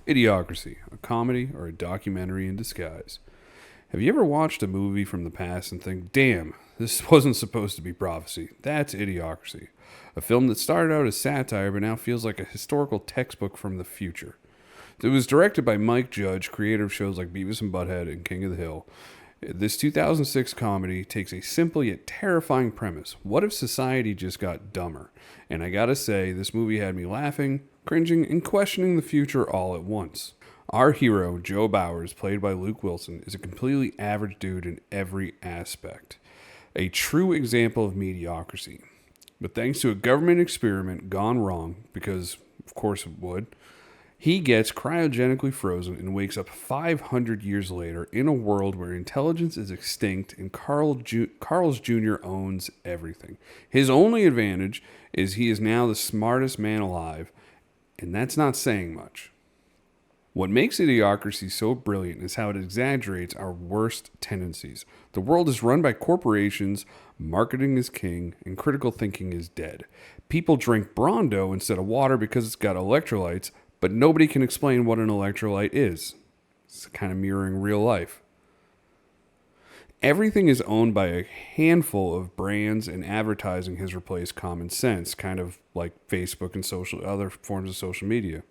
Idiocracy, a comedy or a documentary in disguise. Have you ever watched a movie from the past and think, damn, this wasn't supposed to be prophecy? That's Idiocracy. A film that started out as satire but now feels like a historical textbook from the future. It was directed by Mike Judge, creator of shows like Beavis and Butthead and King of the Hill. This 2006 comedy takes a simple yet terrifying premise. What if society just got dumber? And I gotta say, this movie had me laughing, cringing, and questioning the future all at once. Our hero, Joe Bowers, played by Luke Wilson, is a completely average dude in every aspect. A true example of mediocrity. But thanks to a government experiment gone wrong, because of course it would, he gets cryogenically frozen and wakes up 500 years later in a world where intelligence is extinct and Carl's Jr. owns everything. His only advantage is he is now the smartest man alive, and that's not saying much. What makes Idiocracy so brilliant is how it exaggerates our worst tendencies. The world is run by corporations, marketing is king, and critical thinking is dead. People drink Brondo instead of water because it's got electrolytes, but nobody can explain what an electrolyte is. It's kind of mirroring real life. Everything is owned by a handful of brands, and advertising has replaced common sense, kind of like Facebook and other forms of social media.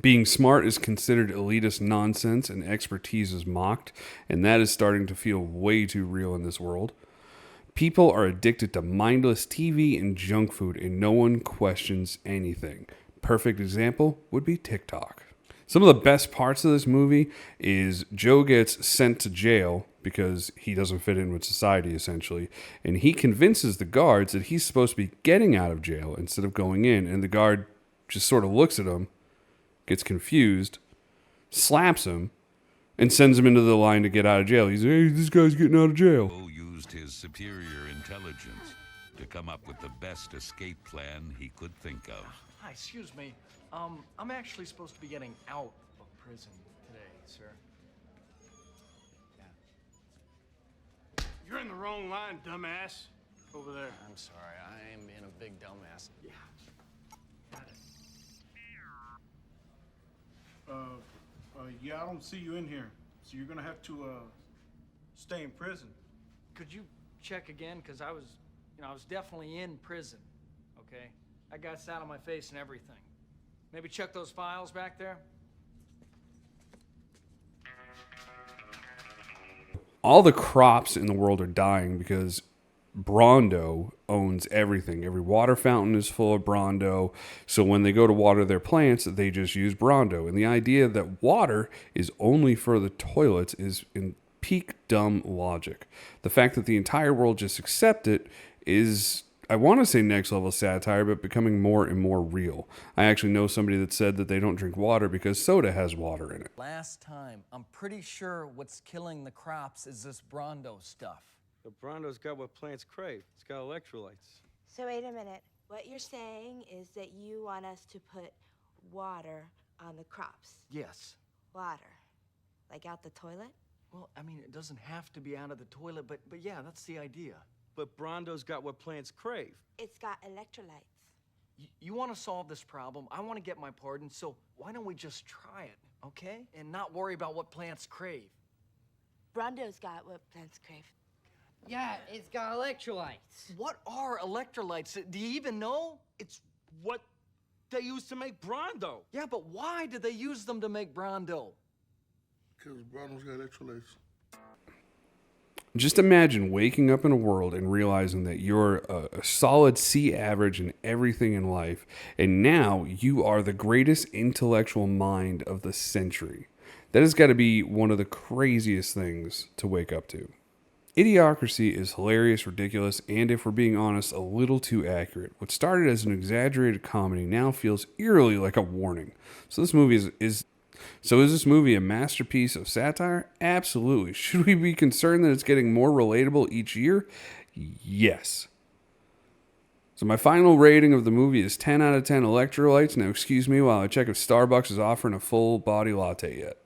Being smart is considered elitist nonsense, and expertise is mocked, and that is starting to feel way too real in this world. People are addicted to mindless TV and junk food, and no one questions anything. Perfect example would be TikTok. Some of the best parts of this movie is Joe gets sent to jail because he doesn't fit in with society, essentially. And he convinces the guards that he's supposed to be getting out of jail instead of going in. And the guard just sort of looks at him, gets confused, slaps him, and sends him into the line to get out of jail. He's like, hey, this guy's getting out of jail. Joe used his superior intelligence to come up with the best escape plan he could think of. Hi, excuse me. I'm actually supposed to be getting out of prison today, sir. Yeah. You're in the wrong line, dumbass. Over there. I'm sorry. I am being a big dumbass. Yeah. Got it. Yeah, I don't see you in here. So you're gonna have to, stay in prison. Could you check again? Because I was definitely in prison, okay? I got sat on my face and everything. Maybe check those files back there? All the crops in the world are dying because Brondo owns everything. Every water fountain is full of Brondo. So when they go to water their plants, they just use Brondo. And the idea that water is only for the toilets is in peak dumb logic. The fact that the entire world just accept it is, I want to say next level satire, but becoming more and more real. I actually know somebody that said that they don't drink water because soda has water in it. Last time, I'm pretty sure what's killing the crops is this Brondo stuff. The Brondo's got what plants crave. It's got electrolytes. So wait a minute. What you're saying is that you want us to put water on the crops. Yes. Water. Like out the toilet? Well, I mean, it doesn't have to be out of the toilet, but yeah, that's the idea. But Brondo's got what plants crave. It's got electrolytes. You want to solve this problem? I want to get my pardon, so why don't we just try it, okay? And not worry about what plants crave. Brondo's got what plants crave. Yeah, it's got electrolytes. What are electrolytes? Do you even know? It's what they use to make Brondo. Yeah, but why did they use them to make Brondo? Because Brondo's got electrolytes. Just imagine waking up in a world and realizing that you're a solid C average in everything in life, and now you are the greatest intellectual mind of the century. That has got to be one of the craziest things to wake up to. Idiocracy is hilarious, ridiculous, and if we're being honest, a little too accurate. What started as an exaggerated comedy now feels eerily like a warning. So this movie is this movie a masterpiece of satire? Absolutely. Should we be concerned that it's getting more relatable each year? Yes. So my final rating of the movie is 10 out of 10 electrolytes. Now excuse me while I check if Starbucks is offering a full body latte yet.